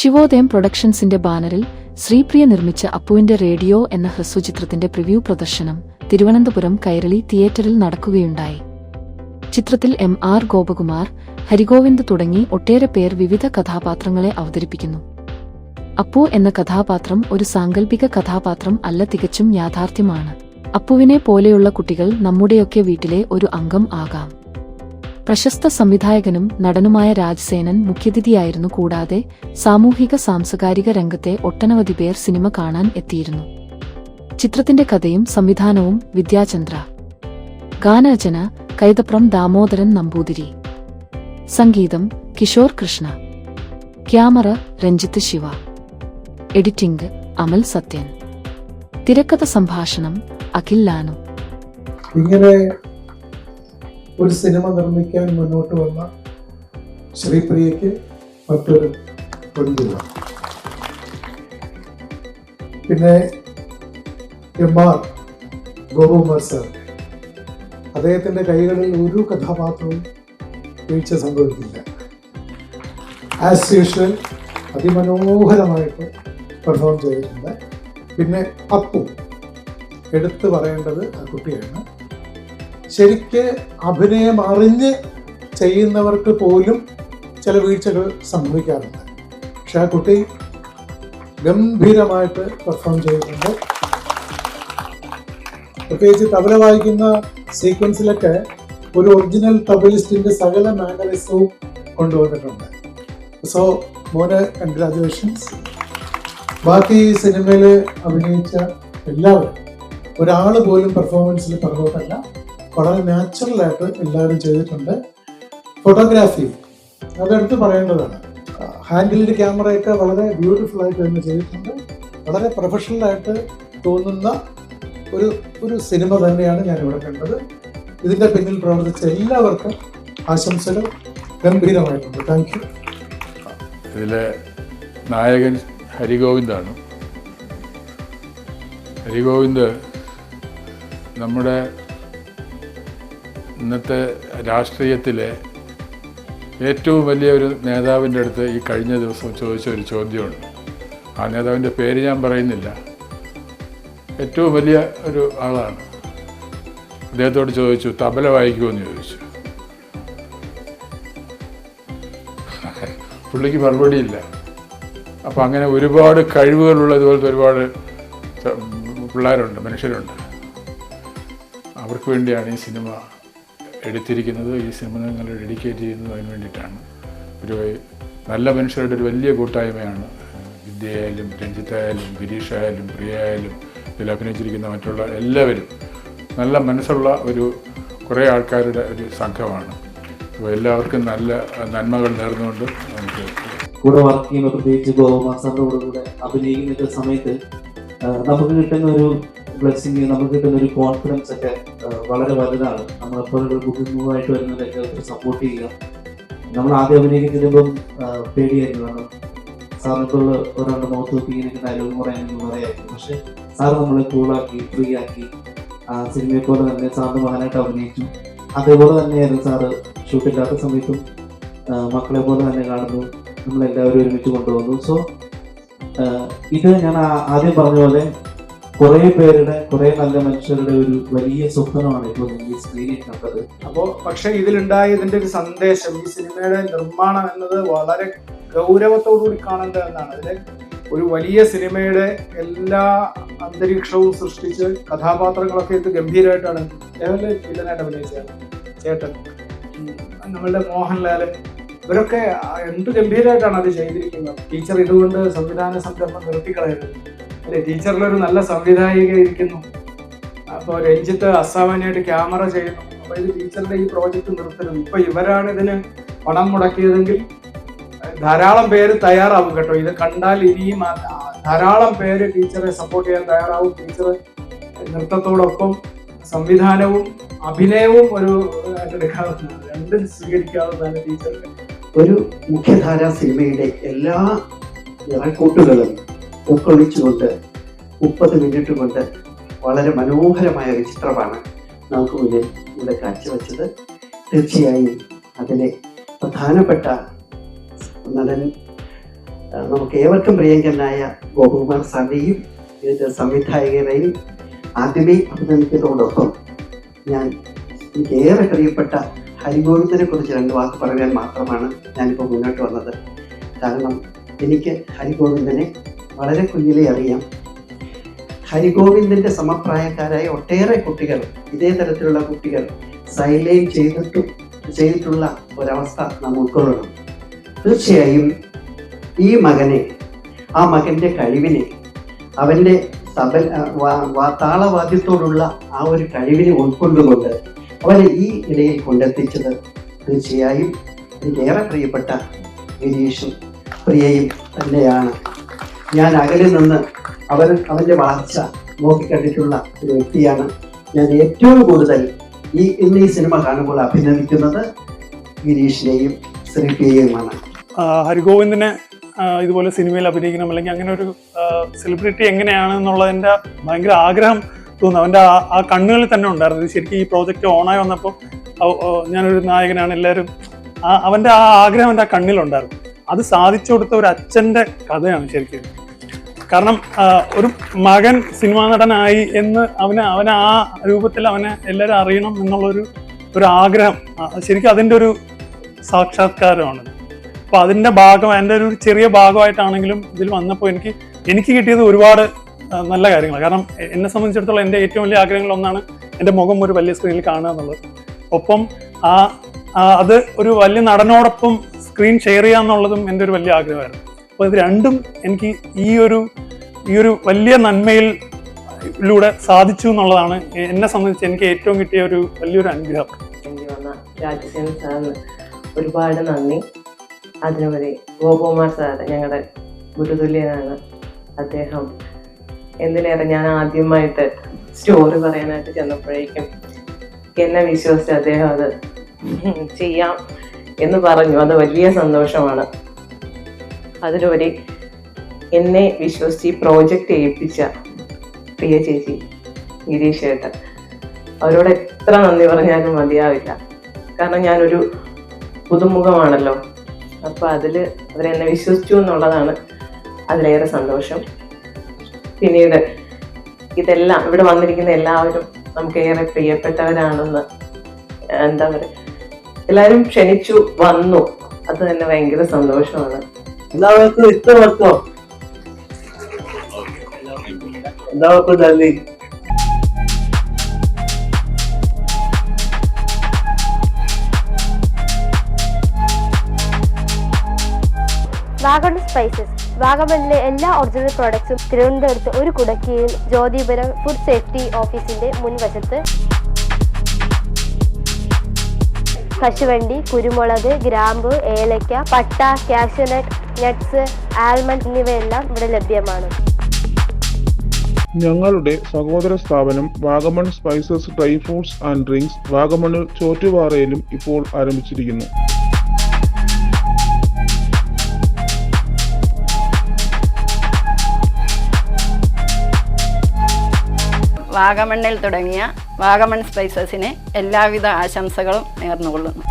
ശിവോദയം പ്രൊഡക്ഷൻസിന്റെ ബാനറിൽ ശ്രീപ്രിയ നിർമ്മിച്ച അപ്പുവിന്റെ റേഡിയോ എന്ന ഹ്രസ്വചിത്രത്തിന്റെ പ്രിവ്യൂ പ്രദർശനം തിരുവനന്തപുരം കൈരളി തിയേറ്ററിൽ നടക്കുകയുണ്ടായി. ചിത്രത്തിൽ M.R. ഗോപകുമാർ, ഹരിഗോവിന്ദ് തുടങ്ങി ഒട്ടേറെ പേർ വിവിധ കഥാപാത്രങ്ങളെ അവതരിപ്പിക്കുന്നു. അപ്പു എന്ന കഥാപാത്രം ഒരു സാങ്കല്പിക കഥാപാത്രം അല്ല, തികച്ചും യാഥാർത്ഥ്യമാണ്. അപ്പുവിനെ പോലെയുള്ള കുട്ടികൾ നമ്മുടെയൊക്കെ വീട്ടിലെ ഒരു അംഗം ആകാം. പ്രശസ്ത സംവിധായകനും നടനുമായ രാജ്സേനൻ മുഖ്യാതിഥിയായിരുന്നു. കൂടാതെ സാമൂഹിക സാംസ്കാരിക രംഗത്തെ ഒട്ടനവധി പേർ സിനിമ കാണാൻ എത്തിയിരുന്നു. ചിത്രത്തിന്റെ കഥയും സംവിധാനവും വിദ്യാചന്ദ്ര, ഗാനരചന കൈതപ്രം ദാമോദരൻ നമ്പൂതിരി, സംഗീതം കിഷോർ കൃഷ്ണ, ക്യാമറ രഞ്ജിത്ത് ശിവ, എഡിറ്റിംഗ് അമൽ സത്യൻ, തിരക്കഥ സംഭാഷണം അഖിൽ ലാനു. ഇങ്ങനെ ഒരു സിനിമ നിർമ്മിക്കാൻ മുന്നോട്ട് വന്ന ശ്രീപ്രിയയ്ക്ക് മറ്റൊരു പൊൻതുക. പിന്നെ M.R. ഗോപകുമാർ സാർ, അദ്ദേഹത്തിൻ്റെ കൈകളിൽ ഒരു കഥാപാത്രവും വീഴ്ച സംഭവിക്കില്ല. ആസ് യൂഷ്വൽ അതിമനോഹരമായിട്ട് പെർഫോം ചെയ്തിട്ടുണ്ട്. പിന്നെ അപ്പു, എടുത്തു പറയേണ്ടത് ആ കുട്ടിയാണ്. ശരിക്ക് അഭിനയം അറിഞ്ഞ് ചെയ്യുന്നവർക്ക് പോലും ചില വീഴ്ചകൾ സംഭവിക്കാറുണ്ട്. പക്ഷെ ആ കുട്ടി ഗംഭീരമായിട്ട് പെർഫോം ചെയ്യുന്നുണ്ട്. പ്രത്യേകിച്ച് തബല വായിക്കുന്ന സീക്വൻസിലൊക്കെ ഒരു ഒറിജിനൽ തബലിസ്റ്റിന്റെ സകല മാനറിസവും കൊണ്ടുവന്നിട്ടുണ്ട്. സോ മോനെ കൺഗ്രാജുലേഷൻസ്. ബാക്കി ഈ സിനിമയിൽ അഭിനയിച്ച എല്ലാവരും, ഒരാൾ പോലും പെർഫോമൻസിൽ പുറകോട്ടല്ല, വളരെ നാച്ചുറലായിട്ട് എല്ലാവരും ചെയ്തിട്ടുണ്ട്. ഫോട്ടോഗ്രാഫി അതെടുത്ത് പറയേണ്ടതാണ്. ഹാൻഡിൽഡ് ക്യാമറയൊക്കെ വളരെ ബ്യൂട്ടിഫുൾ ആയിട്ട് തന്നെ ചെയ്തിട്ടുണ്ട്. വളരെ പ്രൊഫഷണലായിട്ട് തോന്നുന്ന ഒരു സിനിമ തന്നെയാണ് ഞാനിവിടെ കണ്ടത്. ഇതിൻ്റെ പിന്നിൽ പ്രവർത്തിച്ച എല്ലാവർക്കും ആശംസകൾ. ഗംഭീരമായിട്ടുണ്ട്. Thank you. ഇതിലെ നായകൻ ഹരിഗോവിന്ദാണ്. ഹരിഗോവിന്ദ് നമ്മുടെ ഇന്നത്തെ രാഷ്ട്രീയത്തിലെ ഏറ്റവും വലിയ ഒരു നേതാവിൻ്റെ അടുത്ത് ഈ കഴിഞ്ഞ ദിവസം ചോദിച്ച ഒരു ചോദ്യമുണ്ട്. ആ നേതാവിൻ്റെ പേര് ഞാൻ പറയുന്നില്ല. ഏറ്റവും വലിയ ഒരു ആളാണ്. അദ്ദേഹത്തോട് ചോദിച്ചു, തബല വായിക്കുമെന്ന് ചോദിച്ചു. പുള്ളിക്ക് മറുപടിയില്ല. അപ്പം അങ്ങനെ ഒരുപാട് കഴിവുകളുള്ള ഇതുപോലത്തെ ഒരുപാട് പിള്ളേരുണ്ട്, മനുഷ്യരുണ്ട്. അവർക്ക് വേണ്ടിയാണ് ഈ സിനിമ എടുത്തിരിക്കുന്നത്. ഈ സിനിമ നിങ്ങൾ ഡെഡിക്കേറ്റ് ചെയ്യുന്നത് അതിന് വേണ്ടിയിട്ടാണ്. ഒരു നല്ല മനുഷ്യരുടെ ഒരു വലിയ കൂട്ടായ്മയാണ്. വിദ്യയായാലും രഞ്ജിത്തായാലും ഗിരീഷായാലും പ്രിയയായാലും ഇതിൽ അഭിനയിച്ചിരിക്കുന്ന മറ്റുള്ള എല്ലാവരും നല്ല മനസ്സുള്ള കുറേ ആൾക്കാരുടെ ഒരു സംഘമാണ്. അപ്പോൾ എല്ലാവർക്കും നല്ല നന്മകൾ നേർന്നുകൊണ്ട് നമുക്ക് കൂടെ വർക്ക് ചെയ്യുമ്പോൾ, പ്രത്യേകിച്ച് ഗോപകുമാർ സാറിൻ്റെ കൂടെ അഭിനയിക്കുന്ന സമയത്ത് നമുക്ക് കിട്ടുന്ന ഒരു ബ്ലെസ്സിങ്, നമുക്ക് കിട്ടുന്ന ഒരു കോൺഫിഡൻസ് ഒക്കെ വളരെ വലുതാണ്. നമ്മളെപ്പോഴും ബുദ്ധിമുട്ടായിട്ട് വരുന്നതൊക്കെ സപ്പോർട്ട് ചെയ്യുക. നമ്മൾ ആദ്യം അഭിനയിക്കുമ്പം പേടിയായിരുന്നു. കാരണം സാറിനിപ്പോൾ ഒരാളുടെ മുഖത്ത് നോക്കി ഇങ്ങനെ ഡയലോഗ് പറയാനൊന്നും പറയായിരുന്നു. പക്ഷെ സാറ് നമ്മളെ കൂളാക്കി, ഫ്രീ ആക്കി, സിനിമയെ പോലെ തന്നെ സാറിന് മകനായിട്ട് അഭിനയിച്ചു. അതേപോലെ തന്നെയായിരുന്നു സാറ് ഷൂട്ടില്ലാത്ത സമയത്തും മക്കളെ പോലെ തന്നെ കാണുന്നു. നമ്മളെല്ലാവരും ഒരുമിച്ച് കൊണ്ടുവന്നു. സോ ഇത് ഞാൻ ആദ്യം പറഞ്ഞ പോലെ കുറേ നല്ല മനുഷ്യരുടെ ഒരു വലിയ സ്വപ്നമാണ് ഇപ്പോൾ ഈ സ്ക്രീനിൽ കണ്ടത്. അപ്പോൾ പക്ഷെ ഇതിലുണ്ടായ ഇതിന്റെ ഒരു സന്ദേശം, ഈ സിനിമയുടെ നിർമ്മാണം എന്നത് വളരെ ഗൗരവത്തോടുകൂടി കാണേണ്ടത് എന്നാണ്. അതിൽ ഒരു വലിയ സിനിമയുടെ എല്ലാ അന്തരീക്ഷവും സൃഷ്ടിച്ച് കഥാപാത്രങ്ങളൊക്കെ ഇത് ഗംഭീരമായിട്ടാണ്. ലെവലിൽ വില്ലനായിട്ട് അഭിനയിച്ചത് ചേട്ടൻ, നമ്മളുടെ മോഹൻലാല്, ഇവരൊക്കെ എന്ത് ഗംഭീരമായിട്ടാണ് അത് ചെയ്തിരിക്കുന്നത്. ടീച്ചർ ഇതുകൊണ്ട് സംവിധാന സംരംഭം നിർത്തിക്കളയരുത് അല്ലെ. ടീച്ചറിലൊരു നല്ല സംവിധായിക ഇരിക്കുന്നു. അപ്പോൾ രഞ്ജിത്ത് അസാമാന്യമായിട്ട് ക്യാമറ ചെയ്യുന്നു. അപ്പോൾ ഇത് ടീച്ചറുടെ ഈ പ്രോജക്റ്റ് നിർത്തരുത്. ഇപ്പൊ ഇവരാണ് ഇതിന് പണം മുടക്കിയതെങ്കിൽ ധാരാളം പേര് തയ്യാറാവും കേട്ടോ. ഇത് കണ്ടാൽ ഇനിയും ധാരാളം പേര് ടീച്ചറെ സപ്പോർട്ട് ചെയ്യാൻ തയ്യാറാവും. ടീച്ചർ നൃത്തത്തോടൊപ്പം സംവിധാനവും അഭിനയവും ഏറ്റെടുക്കാവുന്നതാണ്. രണ്ടും സ്വീകരിക്കാവുന്നതാണ് ടീച്ചർക്ക്. ഒരു മുഖ്യധാരാ സിനിമയുടെ എല്ലാ നിറക്കൂട്ടുകളും ഉൾക്കൊള്ളിച്ചുകൊണ്ട് 30 മിനിറ്റ് കൊണ്ട് വളരെ മനോഹരമായ ഒരു ചിത്രമാണ് നമുക്ക് മുന്നിൽ ഇവിടെ കാഴ്ചവെച്ചത്. തീർച്ചയായും അതിലെ പ്രധാനപ്പെട്ട നടൻ, നമുക്ക് ഏവർക്കും പ്രിയങ്കരനായ ഗോപകുമാർ സാറിനെയും ഇതിൻ്റെ സംവിധായകരെയും ആദ്യമേ അഭിനന്ദിക്കുന്നതോടൊപ്പം എനിക്ക് ഏറെ പ്രിയപ്പെട്ട ഹരിഗോവിന്ദനെ കുറിച്ച് 2 വാക്ക് പറയാൻ മാത്രമാണ് ഞാനിപ്പോൾ മുന്നോട്ട് വന്നത്. കാരണം എനിക്ക് ഹരിഗോവിന്ദനെ വളരെ കുഞ്ഞിലേ അറിയാം. ഹരിഗോവിന്ദൻ്റെ സമപ്രായക്കാരായ ഒട്ടേറെ കുട്ടികൾ, ഇതേ തരത്തിലുള്ള കുട്ടികൾ സൈലൈൻ ചെയ്തിട്ടുള്ള ഒരവസ്ഥ നാം ഉൾക്കൊള്ളണം. തീർച്ചയായും ഈ മകനെ, ആ മകൻ്റെ കഴിവിനെ, അവൻ്റെ താളവാദ്യത്തോടുള്ള ആ ഒരു കഴിവിനെ ഉൾക്കൊണ്ടുകൊണ്ട് അവരെ ഈ നിലയിൽ കൊണ്ടെത്തിച്ചത് തീർച്ചയായും എനിക്കേറെ പ്രിയപ്പെട്ട ഗിരീഷും പ്രിയയും തന്നെയാണ്. ഞാൻ അകലിൽ നിന്ന് അവൻ്റെ വളർച്ച നോക്കിക്കണ്ടിട്ടുള്ള ഒരു വ്യക്തിയാണ്. ഞാൻ ഏറ്റവും കൂടുതൽ ഇന്ന് ഈ സിനിമ കാണുമ്പോൾ അഭിനന്ദിക്കുന്നത് ഗിരീഷിനെയും ശ്രീപ്രിയയുമാണ്. ഹരിഗോവിന്ദനെ ഇതുപോലെ സിനിമയിൽ അഭിനയിക്കണം, അല്ലെങ്കിൽ അങ്ങനെ ഒരു സെലിബ്രിറ്റി എങ്ങനെയാണ് എന്നുള്ളതിൻ്റെ ഭയങ്കര ആഗ്രഹം തോന്നുന്നു. അവൻ്റെ ആ കണ്ണുകളിൽ തന്നെ ഉണ്ടായിരുന്നു. ശരിക്കും ഈ പ്രോജക്റ്റ് ഓണായി വന്നപ്പോൾ ഞാനൊരു നായകനാണ്, എല്ലാവരും അവൻ്റെ ആ ആഗ്രഹം എൻ്റെ ആ കണ്ണിലുണ്ടായിരുന്നു. അത് സാധിച്ചു കൊടുത്ത ഒരു അച്ഛൻ്റെ കഥയാണ് ശരിക്കും. കാരണം ഒരു മകൻ സിനിമാ നടനായി എന്ന് അവനെ ആ രൂപത്തിൽ അവനെ എല്ലാവരും അറിയണം എന്നുള്ളൊരു ആഗ്രഹം, ശരിക്കും അതിൻ്റെ ഒരു സാക്ഷാത്കാരമാണ്. അപ്പോൾ അതിൻ്റെ എൻ്റെ ഒരു ചെറിയ ഭാഗമായിട്ടാണെങ്കിലും ഇതിൽ വന്നപ്പോൾ എനിക്ക് കിട്ടിയത് ഒരുപാട് നല്ല കാര്യങ്ങൾ. കാരണം എന്നെ സംബന്ധിച്ചിടത്തോളം എൻ്റെ ഏറ്റവും വലിയ ആഗ്രഹങ്ങളൊന്നാണ് എൻ്റെ മുഖം ഒരു വലിയ സ്ക്രീനിൽ കാണുക എന്നുള്ളത്. ഒപ്പം അത് ഒരു വലിയ നടനോടൊപ്പം സ്ക്രീൻ ഷെയർ ചെയ്യുക എന്നുള്ളതും എൻ്റെ ഒരു വലിയ ആഗ്രഹമായിരുന്നു. അപ്പോൾ ഇത് രണ്ടും എനിക്ക് ഈ ഒരു വലിയ നന്മയിലൂടെ സാധിച്ചു എന്നുള്ളതാണ് എന്നെ സംബന്ധിച്ച് എനിക്ക് ഏറ്റവും കിട്ടിയ ഒരു വലിയൊരു അനുഗ്രഹം. രാജസേന സാറിന് ഒരുപാട് നന്ദി. അതിനുപരി ഗോപകുമാർ സാർ ഞങ്ങളുടെ ഗുരുതുല്യനാണ്. അദ്ദേഹം എന്തിനേറെ, ഞാൻ ആദ്യമായിട്ട് സ്റ്റോറി പറയാനായിട്ട് ചെന്നപ്പോഴേക്കും എന്നെ വിശ്വസിച്ച് അദ്ദേഹം അത് ചെയ്യാം എന്ന് പറഞ്ഞു. അത് വലിയ സന്തോഷമാണ്. അതിലുപരി എന്നെ വിശ്വസിച്ച് ഈ പ്രോജക്റ്റ് ഏൽപ്പിച്ച പ്രിയ ചേച്ചി, ഗിരീഷ് ചേട്ടൻ, അവരോട് എത്ര നന്ദി പറഞ്ഞാലും മതിയാവില്ല. കാരണം ഞാനൊരു പുതുമുഖമാണല്ലോ. അപ്പോൾ അവരെന്നെ വിശ്വസിച്ചു എന്നുള്ളതാണ് അതിലേറെ സന്തോഷം. പിന്നീട് ഇതെല്ലാം ഇവിടെ വന്നിരിക്കുന്ന എല്ലാവരും നമുക്ക് ഏറെ പ്രിയപ്പെട്ടവരാണെന്ന് എന്താ പറയുക, എല്ലാവരും ക്ഷണിച്ചു വന്നു. അത് തന്നെ ഭയങ്കര സന്തോഷമാണ്. എല്ലാവർക്കും ഇഷ്ടപ്പെട്ടോ? എല്ലാവർക്കും നന്ദി. വാഗമൺ സ്പൈസസ്. വാഗമണിലെ എല്ലാ ഒറിജിനൽ പ്രോഡക്ട്സും തിരുവനന്തപുരത്ത് ഒരു കുടക്കീഴിൽ ജ്യോതിപുരം ഫുഡ് സേഫ്റ്റി ഓഫീസിന്റെ മുൻവശത്ത്. കശുവണ്ടി, കുരുമുളക്, ഗ്രാമ്പു, ഏലക്ക, പട്ട, കാഷ്യൂനട്ട്, നട്ട്സ്, ആൽമണ്ട് എന്നിവയെല്ലാം ഇവിടെ ലഭ്യമാണ്. ഞങ്ങളുടെ സഹോദര സ്ഥാപനം Vagamon spices dry fruits and drinks വാഗമണിൽ ചോറ്റുപാറയിലും ഇപ്പോൾ ആരംഭിച്ചിരിക്കുന്നു. വാഗമണ്ണിൽ തുടങ്ങിയ വാഗമൺ സ്പൈസസിന് എല്ലാവിധ ആശംസകളും നേർന്നുകൊള്ളുന്നു.